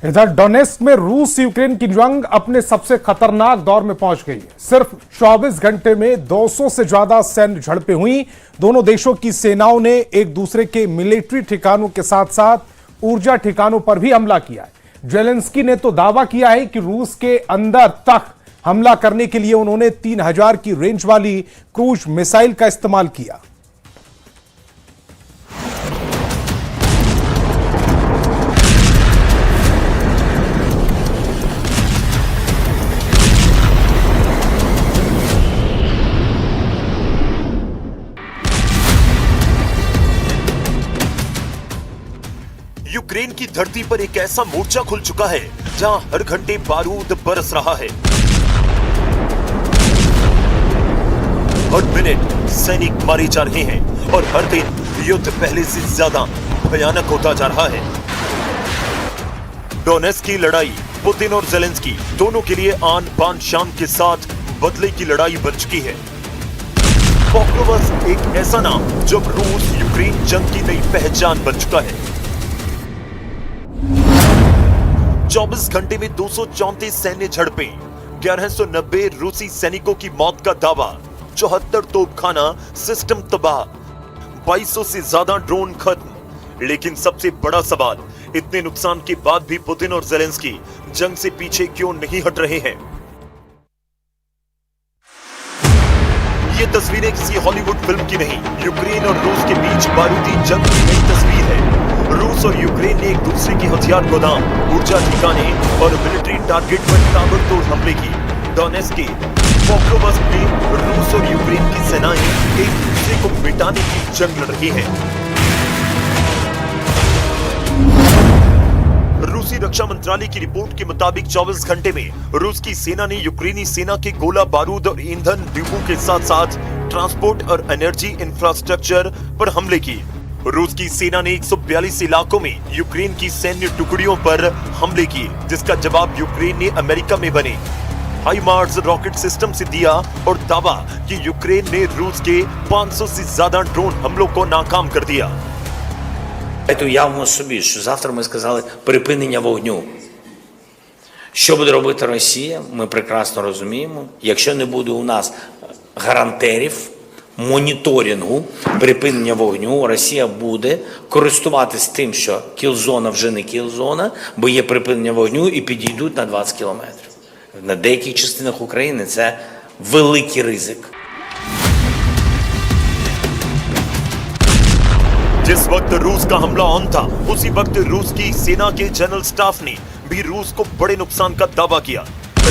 इधर डोनेस्क में रूस यूक्रेन की जंग अपने सबसे खतरनाक दौर में पहुंच गई है। सिर्फ 24 घंटे में 200 से ज्यादा सैन्य झड़पें हुई। दोनों देशों की सेनाओं ने एक दूसरे के मिलिट्री ठिकानों के साथ साथ ऊर्जा ठिकानों पर भी हमला किया है। जेलेंस्की ने तो दावा किया है कि रूस के अंदर तक हमला करने के लिए उन्होंने 3000 की रेंज वाली क्रूज मिसाइल का इस्तेमाल किया। यूक्रेन की धरती पर एक ऐसा मोर्चा खुल चुका है जहां हर घंटे बारूद बरस रहा है। हर मिनट सैनिक मारे जा रहे हैं और हर दिन युद्ध पहले से ज्यादा भयानक होता जा रहा है। डोनेस्क की लड़ाई पुतिन और जेलेंस्की दोनों के लिए आन बान शान के साथ बदले की लड़ाई बन चुकी है। पॉक्रोवस्क एक ऐसा नाम जो रूस यूक्रेन जंग की नई पहचान बन चुका है। 24 घंटे में 234 सैन्य झड़पें, 1190 रूसी सैनिकों की मौत का दावा, 74 तोपखाना सिस्टम तबाह, 2200 से ज्यादा ड्रोन खत्म। लेकिन सबसे बड़ा सवाल, इतने नुकसान के बाद भी पुतिन और जेलेंस्की जंग से पीछे क्यों नहीं हट रहे हैं? ये तस्वीरें किसी हॉलीवुड फिल्म की नहीं, यूक्रेन और रूस के बीच बारूदी जंग की नई तस्वीर है। रूस और यूक्रेन ने एक दूसरे के हथियार गोदाम, ऊर्जा ठिकाने और मिलिट्री टारगेट पर ताबड़तोड़ हमले किए। डोनेस्क के पॉक्रोवस्क में रूस और यूक्रेन की सेनाएं एक दूसरे को मिटाने की जंग लड़ रही हैं। रूसी रक्षा मंत्रालय की रिपोर्ट के मुताबिक 24 घंटे में रूस की सेना ने यूक्रेनी सेना के गोला बारूद और ईंधन डिपो के साथ साथ ट्रांसपोर्ट और एनर्जी इंफ्रास्ट्रक्चर पर हमले किए। रूस की सेना ने 142 इलाकों में यूक्रेन की सैन्य टुकड़ियों पर हमले किए, जिसका जवाब यूक्रेन ने अमेरिका में बने हाइमार्स रॉकेट सिस्टम से दिया और दावा कि यूक्रेन ने रूस के 500 से ज्यादा ड्रोन हमलों को नाकाम कर दिया। Уявимо собі, що завтра ми сказали припинення вогню. Що буде робити Росія, ми прекрасно розуміємо. Якщо не буде у нас гарантерів, моніторингу, припинення вогню, Росія буде користуватись тим, що кілзона вже не кілзона, бо є припинення вогню і підійдуть на 20 кілометрів. На деяких частинах України це великий ризик. जिस वक्त रूस का हमला ऑन था, उसी वक्त रूस की सेना के जनरल स्टाफ ने भी रूस को बड़े नुकसान का दावा किया।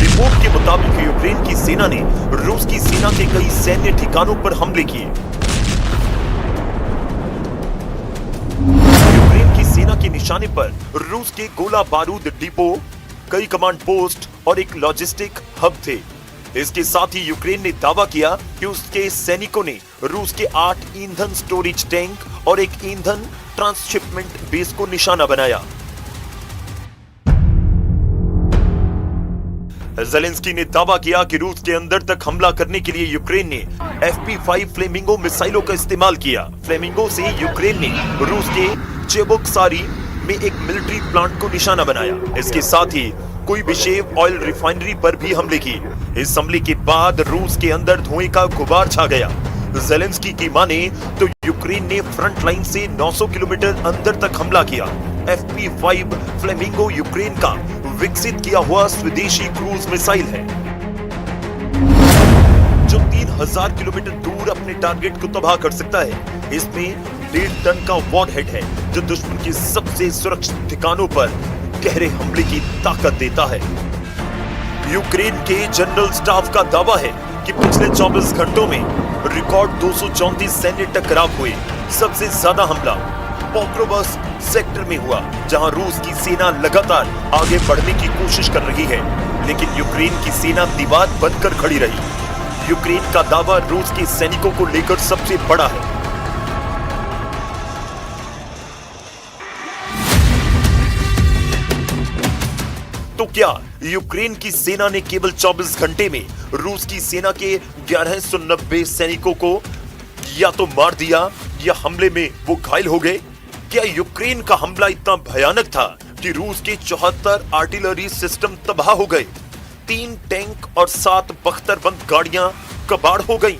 रिपोर्ट के मुताबिक यूक्रेन की सेना ने रूस की सेना के कई सैन्य ठिकानों पर हमले किए। यूक्रेन की सेना के निशाने पर रूस के गोला बारूद डिपो, कई कमांड पोस्ट और एक लॉजिस्टिक हब थे। इसके साथ ही यूक्रेन ने दावा किया कि उसके सैनिकों ने रूस के 8 ईंधन स्टोरेज टैंक और एक ईंधन ट्रांसशिपमेंट बेस को निशाना बनाया। जेलेंस्की ने दावा किया कि रूस के अंदर तक हमला करने के लिए यूक्रेन ने FP5 फ्लेमिंगो मिसाइलों का इस्तेमाल किया। फ्लेमिंगो से यूक्रेन ने रूस के चेबोक्सारी में एक मिलिट्री प्लांट को निशाना बनाया। इसके साथ ही कोई विशेष ऑयल रिफाइनरी पर भी हमले किए। इस हमले के बाद रूस के अंदर धुएं का गुबार छा गया। जेलेंस्की की माने तो यूक्रेन ने फ्रंट लाइन से 900 किलोमीटर अंदर तक हमला किया। FP5 फ्लेमिंगो यूक्रेन का विकसित किया हुआ स्वदेशी क्रूज मिसाइल है, जो 3000 किलोमीटर दूर अपने टारगेट को तबाह कर सकता है। इसमें 1.5 टन का वॉरहेड है, जो दुश्मन के सबसे सुरक्षित ठिकानों पर गहरे हमले की ताकत देता है। यूक्रेन के जनरल स्टाफ का दावा है कि पिछले 24 घंटों में रिकॉर्ड 234 सैन्य टकराव हुए। सबसे ज्यादा हमला पॉक्रोवस्क सेक्टर में हुआ, जहां रूस की सेना लगातार आगे बढ़ने की कोशिश कर रही है, लेकिन यूक्रेन की सेना दीवार बनकर खड़ी रही। यूक्रेन का दावा रूस के सैनिकों को लेकर सबसे बड़ा है। तो क्या यूक्रेन की सेना ने केवल 24 घंटे में रूस की सेना के 1190 सैनिकों को या तो मार दिया या हमले में वो घायल हो गए? क्या यूक्रेन का हमला इतना भयानक था कि रूस के 74 आर्टिलरी सिस्टम तबाह हो गए, 3 टैंक और 7 बख्तरबंद गाड़ियां कबाड़ हो गईं।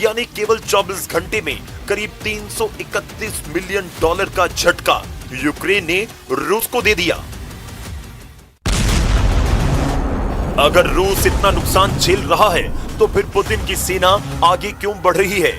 यानी केवल 24 घंटे में करीब $331 मिलियन का झटका यूक्रेन ने रूस को दे दिया। अगर रूस इतना नुकसान झेल रहा है तो फिर पुतिन की सेना आगे क्यों बढ़ रही है?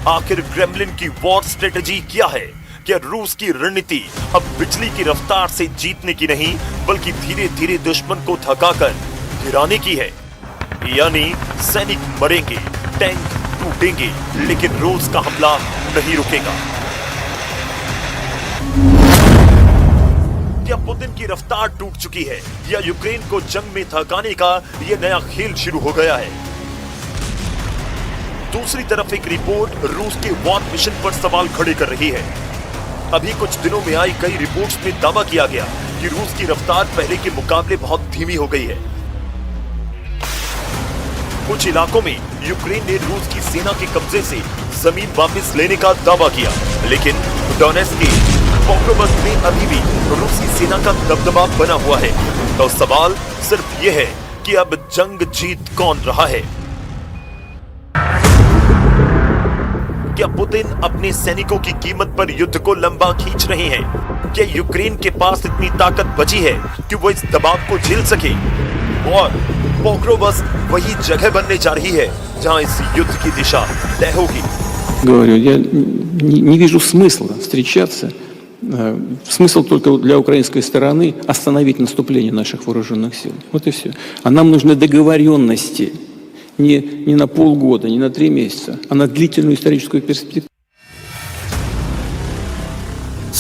आखिर क्रेमलिन की वॉर स्ट्रेटजी क्या है? क्या रूस की रणनीति अब बिजली की रफ्तार से जीतने की नहीं बल्कि धीरे धीरे दुश्मन को थकाकर गिराने की है? यानी सैनिक मरेंगे, टैंक टूटेंगे, लेकिन रूस का हमला नहीं रुकेगा। क्या पुतिन की रफ्तार टूट चुकी है या यूक्रेन को जंग में थकाने का यह नया खेल शुरू हो गया है? दूसरी तरफ एक रिपोर्ट रूस के वॉर मिशन पर सवाल खड़े कर रही है। अभी कुछ दिनों में आई कई रिपोर्ट्स में दावा किया गया कि रूस की रफ्तार पहले के मुकाबले बहुत धीमी हो गई है। कुछ इलाकों में यूक्रेन ने रूस की सेना के कब्जे से जमीन वापस लेने का दावा किया, लेकिन डोनेट्स्क के पोक्रोवस्क में अभी भी रूसी सेना का दबदबा बना हुआ है। तो सवाल सिर्फ यह है कि अब जंग जीत कौन रहा है? क्या पुतिन अपने सैनिकों की कीमत पर युद्ध को लंबा खींच रहे हैं? क्या यूक्रेन के पास इतनी ताकत बची है कि वो इस दबाव को झेल सके? और पोक्रोवस्क वही जगह बनने जा रही है जहां इस युद्ध की दिशा तय होगी। Говорю, я не вижу смысла встречаться. Смысл только для украинской стороны остановить наступление наших вооруженных сил. Вот и все. А нам нужны договоренности. Не на полгода, не на 3 месяца, а на длительную историческую перспективу.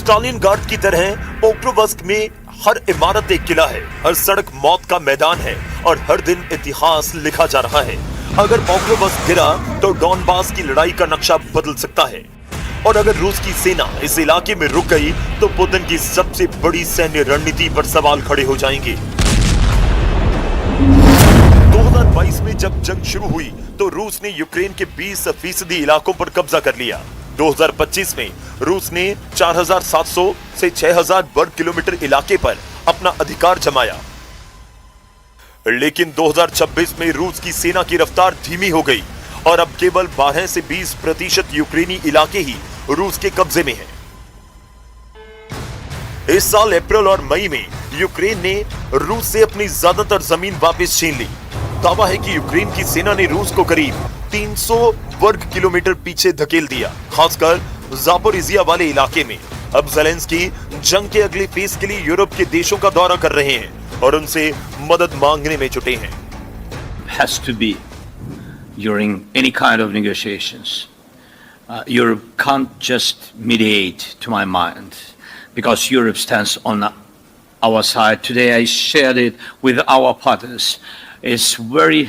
स्टालिनग्राड की तरह पोक्रोवस्क में हर इमारत एक किला है, हर सड़क मौत का मैदान है और हर दिन इतिहास लिखा जा रहा है। अगर पोक्रोवस्क गिरा तो डॉनबास की लड़ाई का नक्शा बदल सकता है। और अगर रूस की सेना इस इलाके में रुक गई तो पुतिन की सबसे बड़ी सैन्य रणनीति पर सवाल खड़े हो जाएंगे। 2022 में जब जंग शुरू हुई तो रूस ने यूक्रेन के 20% इलाकों पर कब्जा कर लिया। 2025 में रूस ने 4,700 से 6,000 वर्ग किलोमीटर इलाके पर अपना अधिकार जमाया। लेकिन 2026 में रूस की सेना की रफ्तार धीमी हो गई और अब केवल 12 से 20% यूक्रेनी इलाके ही रूस के कब्जे में हैं। इस साल अप्रैल और मई में यूक्रेन ने रूस से अपनी ज्यादातर जमीन वापस छीन ली। दावा है कि यूक्रेन की सेना ने रूस को करीब 300 वर्ग किलोमीटर पीछे धकेल दिया, खासकर जापोरिजिया वाले इलाके में। अब ज़ेलेंस्की जंग के अगले फेज के लिए यूरोप के देशों का दौरा कर रहे हैं और उनसे मदद मांगने में जुटे हैं। Has to be during any kind of negotiations. Europe can't just mediate, to my mind, because Europe stands on our side. Today I shared it with our partners. It's very,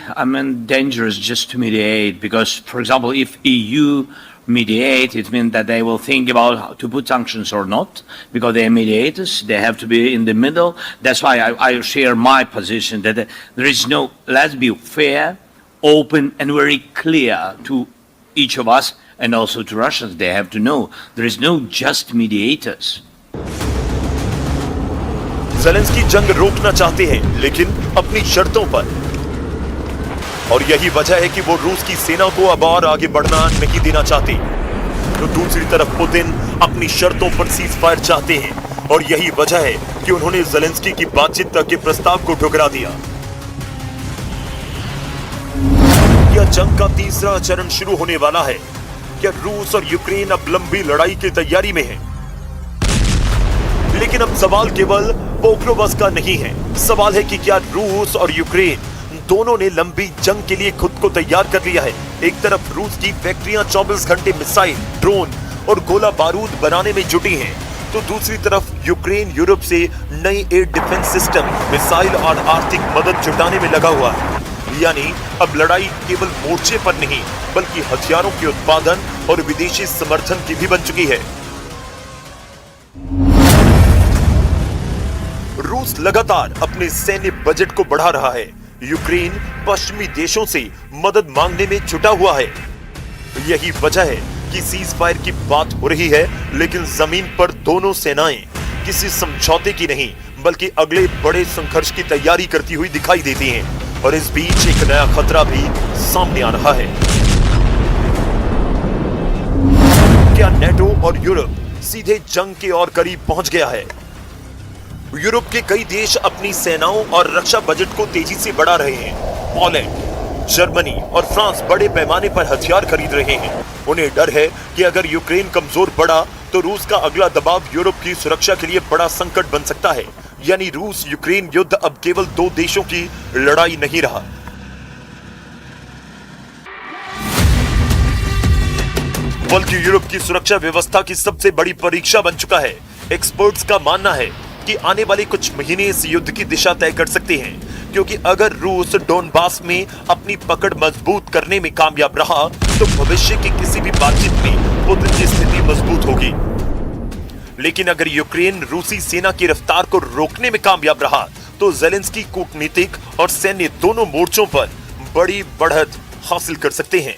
dangerous just to mediate because, for example, if EU mediate, it means that they will think about how to put sanctions or not, because they are mediators. They have to be in the middle. That's why I share my position that there is no, let's be fair, open and very clear to each of us and also to Russians. They have to know there is no just mediators. Zelensky जंग रोकना चाहते हैं लेकिन अपनी शर्तों पर, और यही वजह है कि वो रूस की सेना को अब और आगे बढ़ना नहीं देना चाहते। तो दूसरी तरफ पुतिन अपनी शर्तों पर सीज फायर चाहते हैं और यही वजह है कि उन्होंने ज़ेलेंस्की की बातचीत तक के प्रस्ताव को ठुकरा दिया। क्या जंग का तीसरा चरण शुरू होने वाला है? क्या रूस और यूक्रेन अब लंबी लड़ाई की तैयारी में है? लेकिन अब सवाल केवल पोक्रोवस्क का नहीं है। सवाल है कि क्या रूस और यूक्रेन दोनों ने लंबी जंग के लिए खुद को तैयार कर लिया है? एक तरफ रूस की फैक्ट्रियां 24 घंटे मिसाइल, ड्रोन और गोला बारूद बनाने में जुटी हैं, तो दूसरी तरफ यूक्रेन यूरोप से नई एयर डिफेंस सिस्टम, मिसाइल और आर्थिक मदद जुटाने में लगा हुआ है। यानी अब लड़ाई केवल मोर्चे पर नहीं बल्कि हथियारों के उत्पादन और विदेशी समर्थन की भी बन चुकी है। रूस लगातार अपने सैन्य बजट को बढ़ा रहा है। यूक्रेन पश्चिमी देशों से मदद मांगने में जुटा हुआ है। यही वजह है कि सीज फायर की बात हो रही है, लेकिन जमीन पर दोनों सेनाएं किसी समझौते की नहीं बल्कि अगले बड़े संघर्ष की तैयारी करती हुई दिखाई देती हैं और इस बीच एक नया खतरा भी सामने आ रहा है। क्या नेटो और यूरोप सीधे जंग के और करीब पहुंच गया है? यूरोप के कई देश अपनी सेनाओं और रक्षा बजट को तेजी से बढ़ा रहे हैं। पोलैंड, जर्मनी और फ्रांस बड़े पैमाने पर हथियार खरीद रहे हैं। उन्हें डर है कि अगर यूक्रेन कमजोर पड़ा तो रूस का अगला दबाव यूरोप की सुरक्षा के लिए बड़ा संकट बन सकता है। यानी रूस यूक्रेन युद्ध अब केवल दो देशों की लड़ाई नहीं रहा, बल्कि यूरोप की सुरक्षा व्यवस्था की सबसे बड़ी परीक्षा बन चुका है। एक्सपर्ट्स का मानना है कि आने वाले कुछ महीने इस युद्ध की दिशा तय कर सकते हैं, क्योंकि अगर रूस डोनबास में अपनी पकड़ मजबूत करने में कामयाब रहा तो भविष्य की किसी भी बातचीत में पुतिन की स्थिति मजबूत होगी। लेकिन अगर यूक्रेन रूसी सेना की रफ्तार को रोकने में कामयाब रहा तो ज़ेलेंस्की कूटनीतिक और सैन्य दोनों मोर्चों पर बड़ी बढ़त हासिल कर सकते हैं।